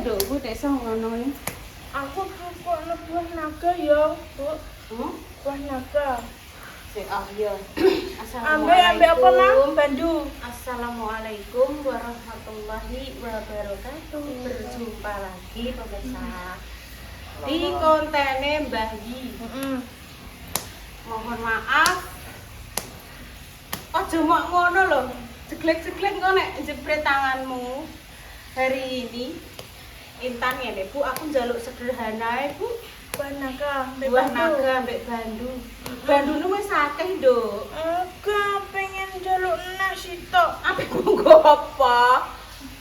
Dok, Bu nek iso ngono iki. Aku kok buah naga ya, Bu. Buah naga. Sik ya. Ambil apa, Mang? Bandu. Assalamualaikum warahmatullahi wabarakatuh. Berjumpa lagi pemirsa di kontennya Mbah Yi. Mohon maaf. Aja mok ngono lho. Jeglek-jeglek kok nek jepret tanganmu. Hari ini Intan ya, Bu, aku njaluk sederhana, Bu. Buah naga, Buah naga mbek bandu. Bandune wis akeh, Nduk. Enggak, pengen jaluk nasi tok. Apa nggo apa?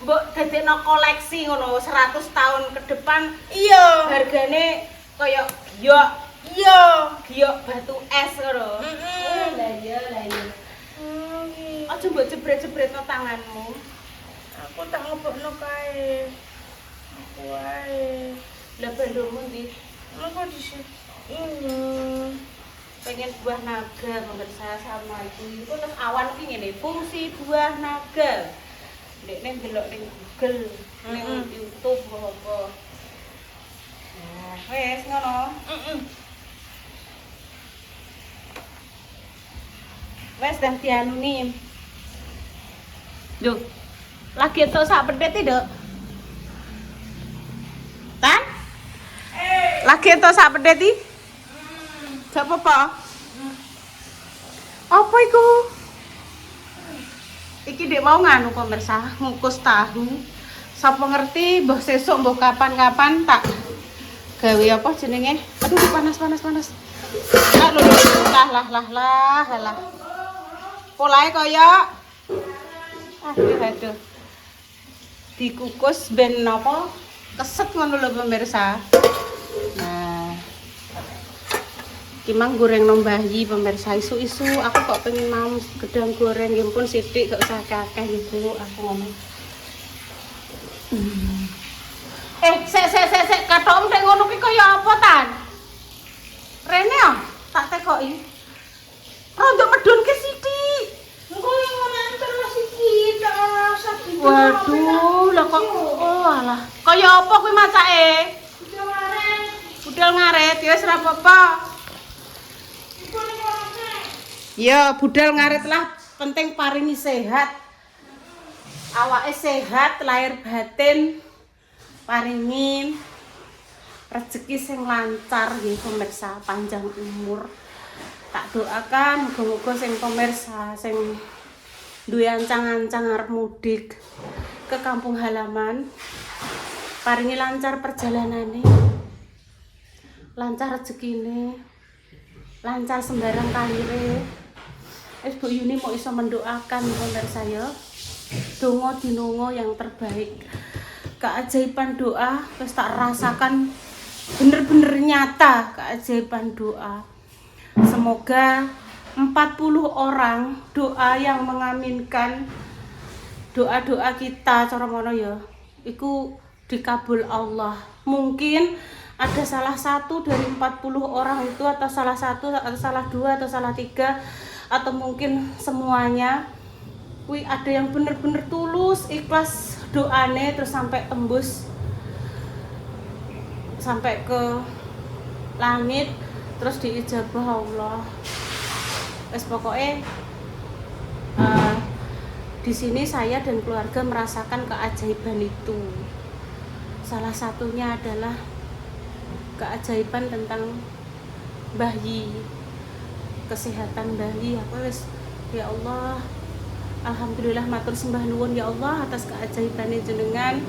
Mbok dadekno koleksi ngono 100 tahun ke depan. Iya. Hargane kaya giok. Iya. Giok batu es ngono. Lah iya. Aja mbok jebret-jebretno tanganmu. Aku tak ngebokno kae. Aku wae. Lah bandurmu ndi? Aku di sini. Ini. Pengen buah naga pemirsa sama itu terus awan ki ngene fungsi buah naga ndekne ndelok ning Google ning YouTube apa nah wes ngono wes dah dianuni Duh lagi entuk sak pedet iki Dok Tan lagi entuk sak pedet iki gak apa-apa. Apa iku? Iki dek mau nganu pemirsa, ngukus tahu. Sapa ngerti mbah sesuk mbah kapan-kapan tak gawe apa jenenge? Aduh panas. Ah lho lah. Polahe kaya aduh. Dikukus ben napa? Keset ngono lho pemirsa. Kimang goreng Mbah Yi pemirsa isu-isu aku kok pengen mau gedang goreng ya pun sithik gak usah akeh gitu aku ngomong. Sek kathokmu nek ngono ki kaya apa Tan? Rene ah tak tekoki. Rondo medhunke sithik. Engko yang nganter sithik tak rasa gitu. Waduh, lah kok alah. Kaya apa kuwi macake? Budal ngaret ya wis ora apa-apa. Ya, budal ngaret lah, penting paringi sehat. Awake sehat, lahir batin, paringi rezeki sing lancar nggih pemirsa, panjang umur. Tak doakan muga-muga sing pemirsa sing duwe ancang-ancang arep mudik ke kampung halaman, paringi lancar perjalanane. Lancar rezekine, lancar sembarang kaire. Bu Yuni mau iso mendoakan pemirsa ya. Donga dinonga yang terbaik. Keajaiban doa wis tak rasakan bener-bener nyata keajaiban doa. Semoga 40 orang doa yang mengaminkan doa-doa kita cara ngono ya. Iku dikabul Allah. Mungkin ada salah satu dari 40 orang itu atau salah satu atau salah dua atau salah tiga atau mungkin semuanya kuwi ada yang bener-bener tulus ikhlas doane terus sampai tembus sampai ke langit terus diijabah Allah. Wes pokoknya di sini saya dan keluarga merasakan keajaiban itu. Salah satunya adalah keajaiban tentang Mbah Yi, kesehatan Mbah Yi. Aku wis ya Allah, alhamdulillah matur sembah nuwun ya Allah atas keajaibannya jenengan.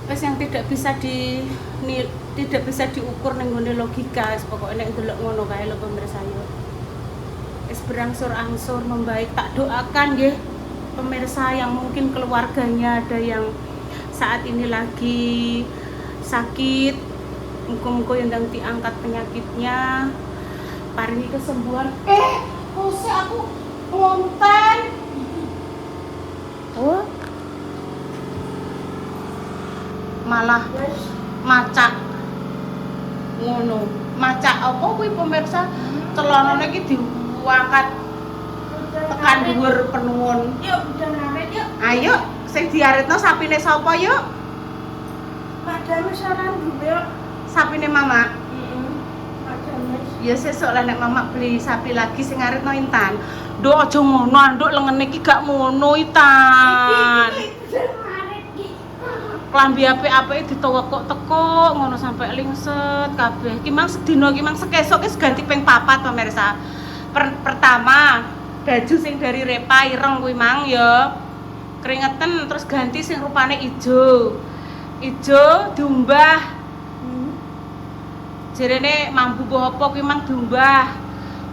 Wis yang tidak bisa diukur ning nggone logika, pokoke nek ndelok ngono kae lho pemirsa yo. Wis berangsur-angsur membaik. Tak doakan nggih pemirsa yang mungkin keluarganya ada yang saat ini lagi sakit, muga-muga yang diangkat penyakitnya, paringi kesembuhan. Kose aku ngonten. Oh. Malah macak ngono. Macak apa kuwi pemirsa? Celanane iki diangkat tekan dhuwur penuwun. Yuk, udah ngaret yuk. Ayo, Sing diaritno sapine sapa yuk? Madame saran dulu. Sapine mama. Madame. Ya sesuk lah nek mama beli sapi lagi sing aritno Intan. Nduk aja ngono, nduk lengene iki gak ngono Intan. Klambi apik-apike ditokok-tekok ngono sampai lingset kabeh. Ki mang sedina ki mang sekesuk ki ganti ping 4 pemirsa. Pertama baju sing dari Repa ireng kuwi mang ya. Keringetan terus ganti sing rupane ijo. Ijo diumbah. Jerene mambu apa kuwi mang diumbah.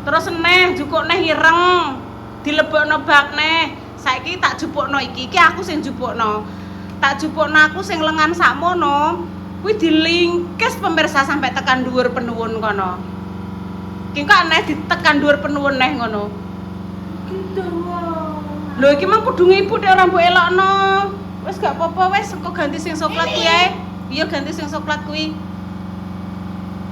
Terus neh jukuk neh ireng. Dilebokno bak neh. Saiki tak jupukno iki aku sing jupukno. Tak jupukno aku sing lengan sakmono. Kuwi dilingkes pemirsa sampai tekan dhuwur penuwun kono. Ki kok aneh ditekan dhuwur penuwun neh ngono. Gitu. Lho iki mang kudu ibu nek ora mbok elokno. Wis gak apa-apa wis engko ganti sing coklat kuwi ae. Iya ganti sing coklat kuwi.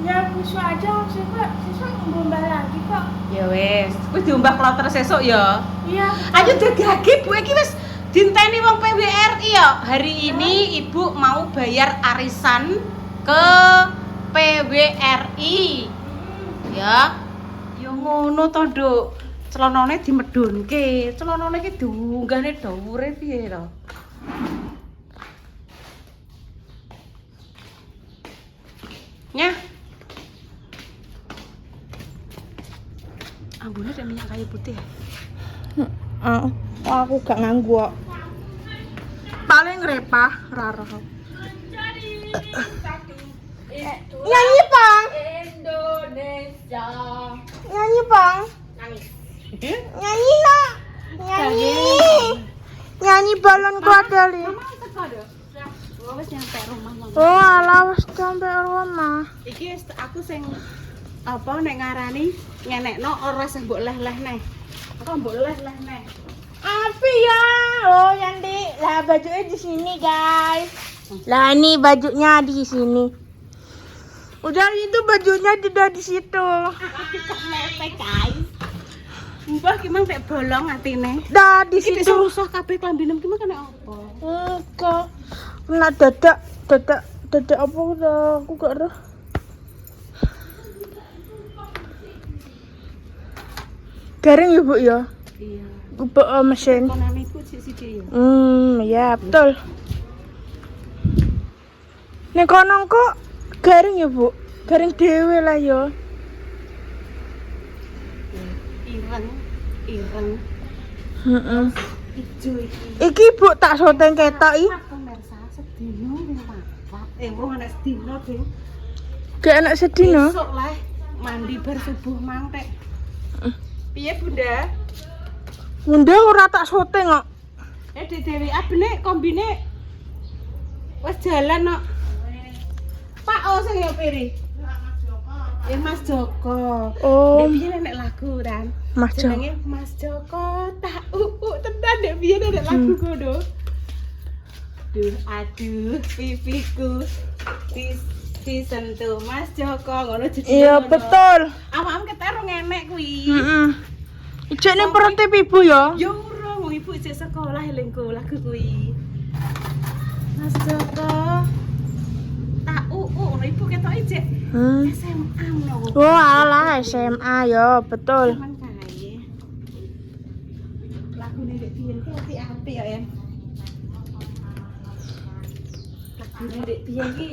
Ya besok aja sesuk ngombah lagi kok. Ya wis, kuwi diumbah kloter sesuk ya. Iya. Ayo dagagi Bu iki wis dinteni wong PWRI ya. Hari ini Ibu mau bayar arisan ke PWRI. Ya. Ya ngono to, Nduk. Celanane dimedhunke. Celanane iki diunggahne dhuwure piye to? Nyah. Ambune ada minyak kayu putih. Aku gak nganggu kok. Paling Repa raro. Nyanyi Pang. Indonesia. Nyanyi Pang. Nangis. Nyanyi nak. Nyanyi. Nyanyi balonku ada li. Mama teko lho. Wis nyampe rumah Mama. Oh alah wis sampe rumah. Iki aku sing apa nek ngarani ngenekno ora sing mbok leh-leh neh. Kok mbok leh-leh neh. Apa ya? Oh Yandi, lah bajunya di sini guys. Lah ini bajunya di sini. Udah itu bajunya udah di situ. Lepek guys. Mbah ki mang tek bolong atine. Dah di Iki situ. rusuh kabeh klambinem ki mang kena apa? Enggak. Kena dadak apa udah aku gak ada. Garing ya Bu ya? Iya. Gubuk mesin. Konane iku siji ya. Ya betul. Nek kono kok garing ya Bu? Garing dhewe lah ya. Ireng. Heeh. Ijo iki. Iki Bu tak syuting ketok iki. Pemirsa sedino ping 4. Wong ana sedino, Ding. Gak enak sedino. Besok lah mandi bar subuh mang tek. Piye Bunda? Bunda ora tak syuting kok. Dewi abene kombine wis jalan kok. Pak O sing yo piri. Mas Joko. Oh. Nek piye nek lagu kan? Mas Joko. Jenenge Mas Joko tak tenan nek piye nek lagu kono. Duh aduh pipiku disentuh Mas Joko ngono jadi. Iya betul. Awakmu ketero ngenek kuwi. Heeh. Ijek ning perutip ibu ya. Yo urung ibu isih sekolah elingku lagu kuwi. Mas Joko. Tak ngono ibu ketok ijek. SMA ngono. Oh alah SMA ya betul. Cuman kae. Lagune Dek Biyen ki apik-apik ya, En. Lagune Dek Biyen ki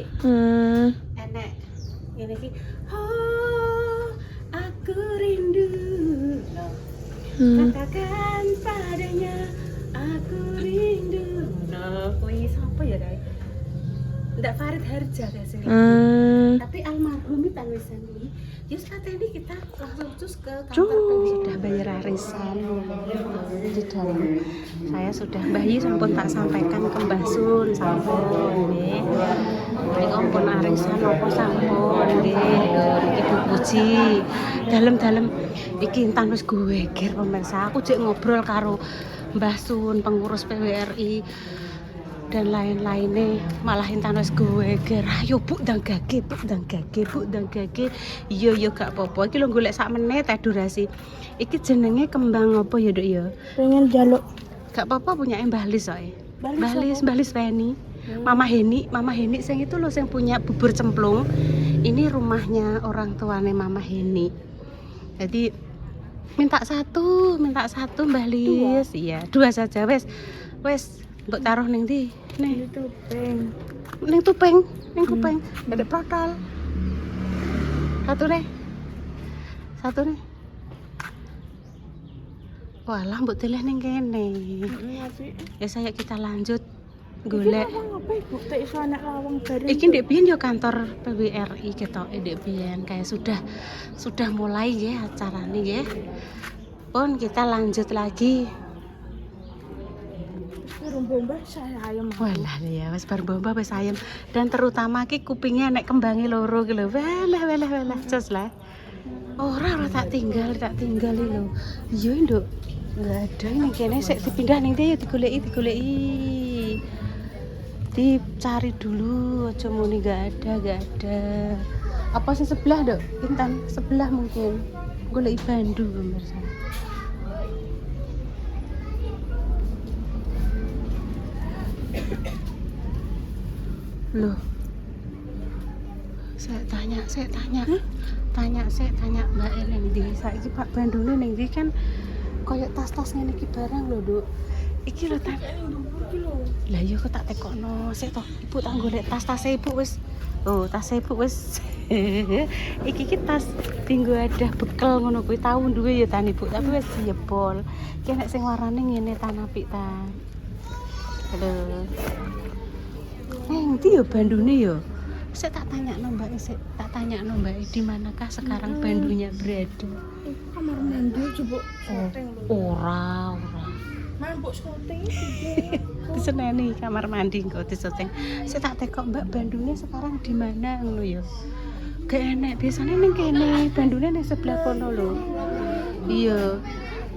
enek ngene iki. Oh, aku rindu. Katakan padanya aku rindu. Nah, kuwi sapa ya, Dai? Ndak Farid Harja kasih. Tapi almarhum itu wisan iki. Yus katanya kita langsung cus ke kantor sudah bayar arisan di dalam. Saya sudah bayi sampun tak sampaikan ke Mbah Sun sampun nggih. Nek ampun arisan apa sampun nggih. Iki Bu Puji. Dalem-dalem iki Intan wis geger pemirsa. Aku jek ngobrol karo Mbah Sun pengurus PWRI dan lain-lainnya malah Intan wis geger. Ayo Bu ndang gage, Bu ndang gage, Bu ndang gage. Iya ya gak apa-apa. Iki lho golek sak menit durasi. Iki jenenge kembang apa ya, Duk ya? Pengen jaluk. Gak apa-apa punya Mbah Lis kok. Balis Reni. Mama Heni sing itu loh sing punya bubur cemplung. Ini rumahnya orang tuane Mama Heni. Jadi minta satu Mbah Lis. Iya, 2 saja wes. Mbok taruh ning ndi? Ning tupeng. Ning kupeng. Dedek protol. Satu nih. Walah mbok deleh ning kene. Ya saya kita lanjut golek. Iki ndek biyen yo kantor PWRI ketok ndek biyen kayak sudah mulai ya acara nih ya. Pun kita lanjut lagi. Bomba saya ayam. Walah ya wis bar bomba wis ayam dan terutama ki kupingnya nek kembangi loro ki lho. Walah jos lah. Ora tak tinggal iki lho. Yo nduk. Enggak ada ning kene sik dipindah ning ndi digoleki. Dicari dulu aja muni enggak ada. Apa sih sebelah, Dok? Intan, sebelah mungkin. Goleki bandu pemirsa. Loh. Saya tanya Mbak Ellen ndi saiki Pak bandune ning ndi kan koyo tas-tas ngene iki barang lho, Duk. Iki lho tak. Lah yo kok tak tekokno sik to. Ibu tak golek tas-tase Ibu wis. Oh, tas Ibu wis. iki tas dinggo ada bekel ngono kuwi tau duwe ya tan Ibu, tapi wis jebol. Ki nek sing warnane ngene tan apik ta. Lho. Ndi yo bandune yo. Saya tak tanya Mbak, di manakah sekarang bandunya berada? Kamar mandi coba syuting lho. Ora. Mbok syuting Diseneni kamar mandi kok disyuting. Saya tak tekok Mbak bandune sekarang di mana ngono ya. Gak enak biasanya ning kene, bandune ning sebelah kono lho. Iya.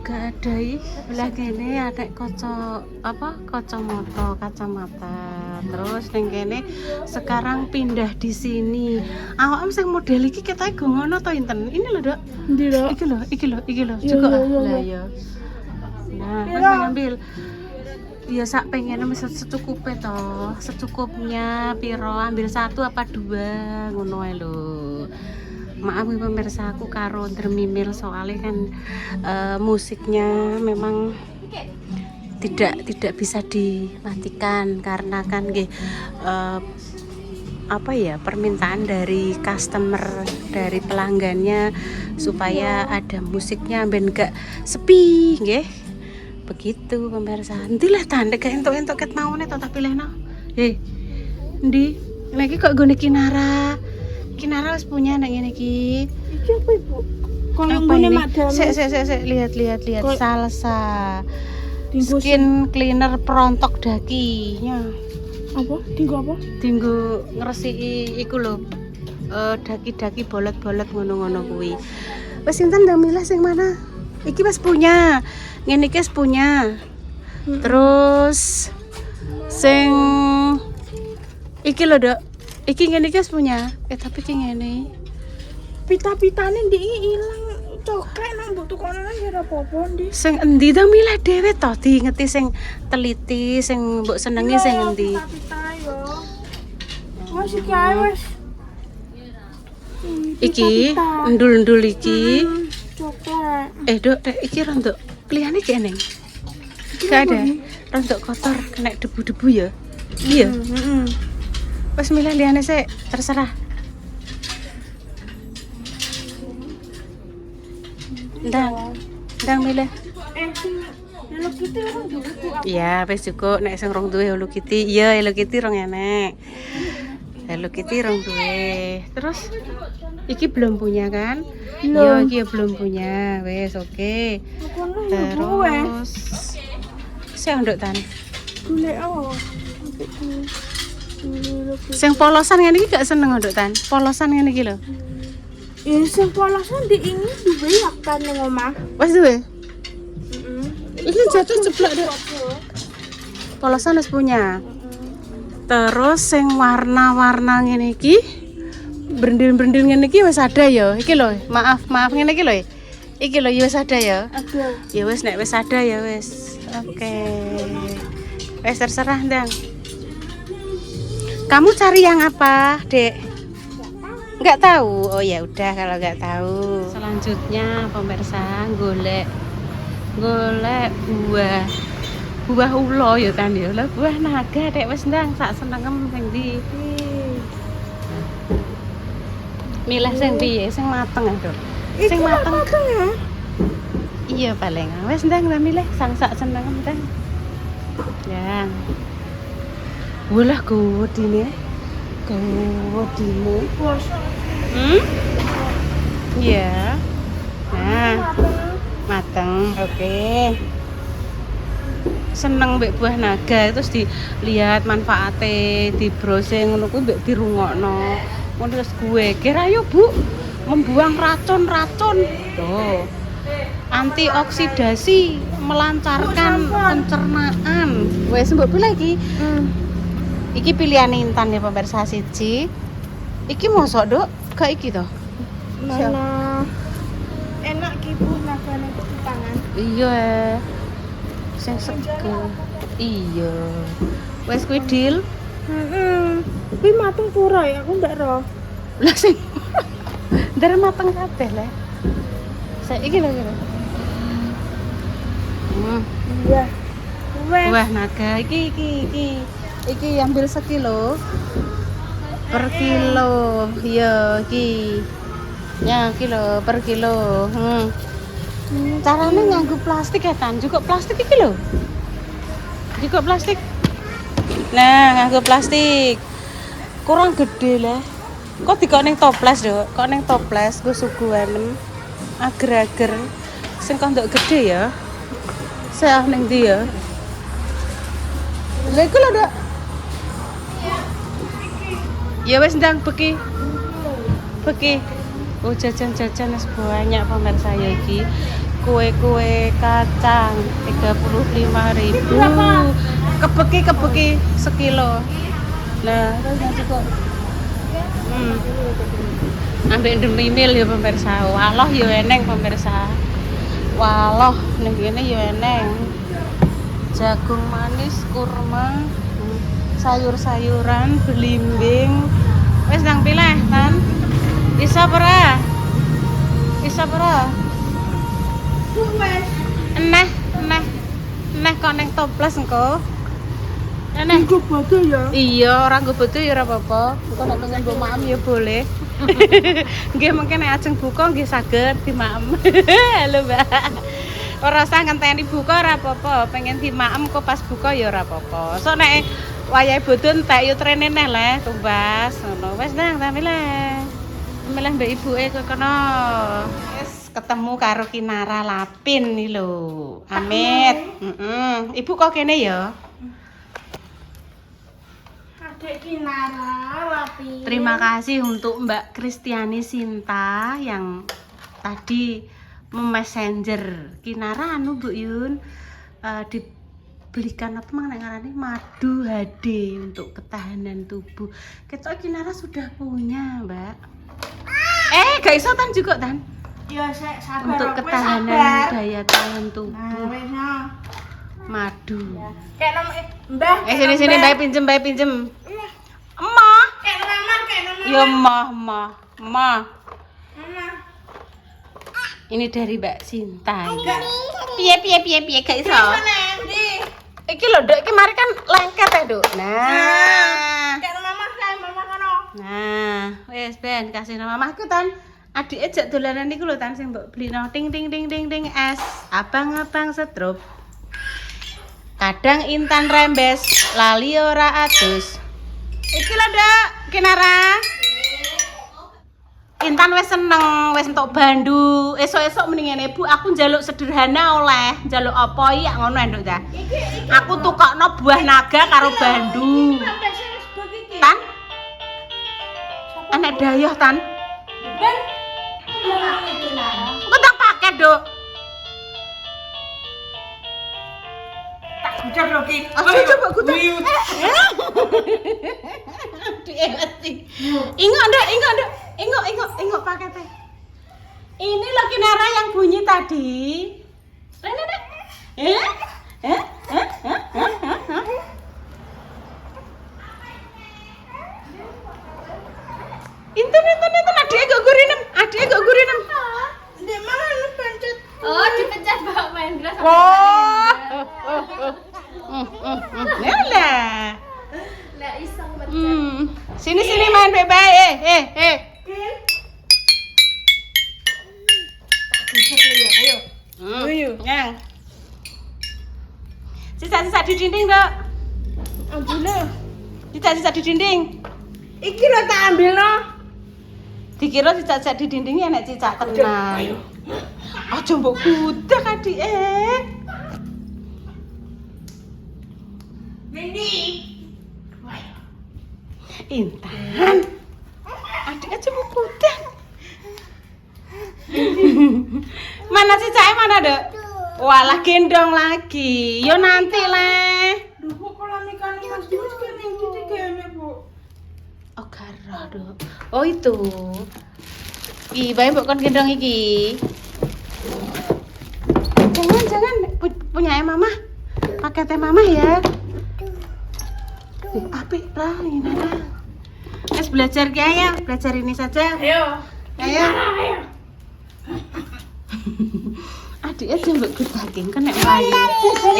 Gak ada belah kene ada kacamata. Terus ning kene sekarang pindah di sini. Awakmu sing model iki ketoke go ngono to Inten. Ini lho, Dok. Ndi, Dok? Iki lho. Cukup lah ya. Nah, wis ngambil. Ya sak pengen secukupe to. Secukupnya piro ambil 1 apa 2 ngono ae lho. Maaf nih pemirsa aku karo dermimil soalnya kan musiknya memang tidak bisa dimatikan karena kan permintaan dari customer dari pelanggannya supaya ada musiknya ben gak sepi nggih. Begitu pemirsa. Entilah tandek gak entuk-entuk ket maune to tak pilihno. Endi? Lagi kok gone Kinara wis punya nek ngene iki. Iki apa, Ibu? Kalau nggone madam. Sik lihat. Salsa. Skin cleaner perontok dakinya. Apa? Dinggo ngresiki iku lho. Daki-daki bolot-bolot ngono-ngono kuwi. Wis Intan ndang milih sing mana? Iki wis punya. Ngene iki wis punya. Terus sing iki lho, Dok. Iki ngene iki wis punya. Tapi ki ngene. Pita-pitane ndek iki ilang. Cokek nang mbok tukono nang ora apa-apa ndi. Sing endi ta milih dhewe to diingeti sing teliti, sing mbok senengi sing endi. Pita yo. Wes iki ae wes. Iki ndul-ndul iki. Cokek. Dok, iki rontok kliyane kene. Gak ada. Rontok kotor kena debu-debu ya. Iya. Wes milih liyane sik, terserah. Ndang milih. Hello Kitty orang duwe. Iya, wis cukup nek sing rong duwe Hello Kitty. Iya, Hello Kitty rong enek. Hello Kitty rong duwe. Terus iki belum punya kan? Iya, iki belum punya. Wes oke. Terus sing nduk tan. Golek Sing polosan ngene iki gak seneng nduk tan. Polosan ngene iki lho. Sing polosan di ini duwe kan ning omah. Wes duwe? Iki jatuh ceplok, Dok. Polosan wis punya. Terus sing warna-warna ngene iki brendil-brendil ngene iki wis ada ya. Iki lho, maaf ngene iki lho. Iki lho wis ada ya. Ada. Ya wis nek wis ada ya wis. Oke. Wes terserah, Ndang. Kamu cari yang apa, Dek? Nggak tahu. Oh ya udah kalau nggak tahu. Selanjutnya pemirsa golek buah ulo ya kan ya. Lah buah naga Dek wis Ndang sak senengem sing ndi. Milih sing piye? Sing mateng ya, Dok. Sing mateng ya. Iya paling. Wis Ndang lah milih sang sak senengem Ndang. Ya. Walah gowedine. Gowedine. Iya. Nah, mateng. Oke. Seneng mbek buah naga terus dilihat manfaatnya, di browsing ngono kuwi mbek dirungokno. Ngono terus gue kira yo Bu membuang racun-racun. Tuh. Antioksidasi, melancarkan pencernaan. Wes mbok pilih iki. Iki pilihan Intan ya pemirsa siji. Iki mosok, Dok? Gak iki to? Mana enak ki buah nagane di tangan. Iya. Sing seger. Iya. Wes kuwi deal. Kuwi mateng pura ya, aku ndak roh. Lah sing ndare mateng kabeh le. Saiki lho kira. Iya. Wes. Wah, naga iki ambil sekilo. Per kilo. Iya, iki. Ya, kilo per kilo. Caranya nganggo plastik ya Tan, juga plastik iki lho. Juga plastik. Nah, nganggo plastik. Kurang gede lah. Kok dikok ning toples, Dok? Kok ning toples go suguhan. Ager-ager. Sing kok ndok gede ya. Saya ning ndi ya? Lha iku lho, Dok. Ya wis ndang beki. Beki. Oh jajan-jajan wis banyak pemirsa ya iki. Kue-kue kacang 35.000. Kebeki sekilo. Nah, terus cukup. Ambek demimil ya pemirsa. Waloh ya eneng pemirsa. Waloh ning kene ya eneng. Jagung manis, kurma, sayur-sayuran, belimbing. Wis nang pilih, Tan. Iso ora? Wes. Eneh kok ning toples engko. Eneh. Engko bodo ya. Iya, ora nggo bodo ya ora apa-apa. Engko nek pengen mbok maem ya boleh. Nggih mungkin nek ajeng buka nggih saged dimaem. Halo, Mbak. Ora usah ngenteni buka ora apa-apa. Pengen dimaem kok pas buka ya ora apa-apa. Sok nek wayahe bodo entek yo trene neh le tumbas ngono. Wis ndang ta milih. Milih mbak ibuke kok kono. Wis ketemu karo Kinara Lapin nih lho. Amit. Ibu kok kene ya? Adek Kinara Lapin. Terima kasih untuk Mbak Kristiani Sinta yang tadi messenger Kinara anu Bu Yun dibelikan apa mang ngarane madu HD untuk ketahanan tubuh. Ketok Kinara sudah punya, Mbak. Gak iso Tan juga Tan. Ya saya sabar. Untuk ketahanan daya tahan tubuh. Nah, wes no. Madu. Kayak nama Mbah. Sini Mbak pinjem. Emah. Kayak nama. Ya mah. Mama. Ini dari Mbak Sinta. Enggak. Piye gak iso. Iki lho, Dok, iki mari kan lengket ya, Dok. Nah. Kayak mama kono. Nah, wis ben kasih nama mamahku Tan. Adike jak dolanan niku lho Tan sing mbok blino ting es. Abang-abang setrup. Kadang Intan rembes, lali ora atus. Iki lho, Dok, Kinara. Intan wis seneng, wis entuk bandu. Esuk-esuk mending ngene, Bu, aku njaluk sederhana oleh. Njaluk apa iki ngono ya, Nduk ta. Aku tukokno buah naga karo bandu. Tan? Anak dayah, Tan. Ben. Kutang paket, Dok. Tak ucap lho ki. Coba kutang. Dielati. Ingok, Dok. Ingok paketnya. Ini loh Kinara yang bunyi tadi. Intun adike kok gurinem. Adike kok gurinem. Ndek mana pencet. Oh, dipencet Mbak Mahendra sama Wah. Lala. Lah iseng pencet. Sini main bebek. Ayo. Ayo. Yang. Sisa-sisa di dinding, Dok. Ambune. Sisa-sisa di dinding. Iki lo tak ambil no. Dikira sisa-sisa di dinding enek cicak tenan. Aja mbok budak adike. Mendi. Intan. Adik aja mbok budak. Mana cicaknya mana, Dok? Walah gendong lagi. Yo nanti le. Duh, kok kolam ikan Mas Dimas kene iki kene, Bu. Oh karo, Dok. Oh itu. Ih, bae mbok kon gendong iki. Jangan punya mama. Pakai teh mama ya. Apik lah ini lah. Wes belajar ki ya, belajar ini saja. Ayo. Ayo. Adik aja mbak gutakin kan nek melayu.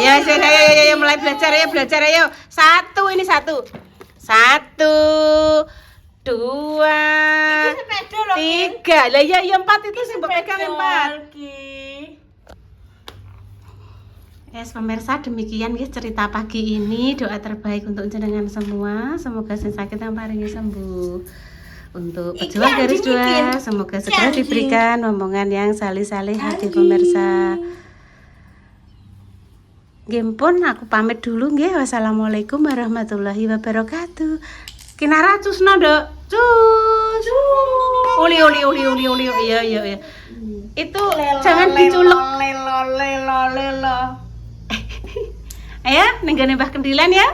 Ya mulai belajar ayo. Satu. Satu, dua, tiga. Lah ya 4 itu sih mbak pegang 4. Yes, pemirsa, demikian guys cerita pagi ini. Doa terbaik untuk jenengan semua. Semoga sing sakit yang paringi sembuh. Untuk pejuang garis 2, semoga segera diberikan omongan yang salih-salih hati pemirsa. Nggih pun aku pamit dulu nggih. Wassalamualaikum warahmatullahi wabarakatuh. Kinara cusno, Dok. Cus. Uli. Iya. Itu jangan diculek. Lelo. Ayo, nenggone Mbah Kendilan ya.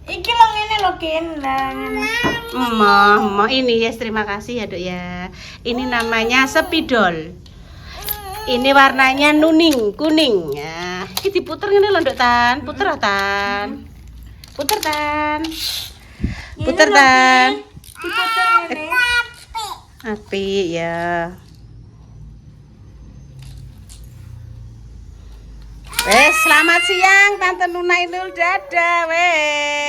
Iki lo ngene lo Kin. Lah ngene. Mama, ini ya terima kasih ya, Dok ya. Ini namanya spidol. Ini warnanya kuning. Nah, ini diputer ngene lho, Dok Tan. Puter Tan. Puter Tan. Diputer ngene. Api ya. Selamat siang Tante Nuna Inul, dadah weh.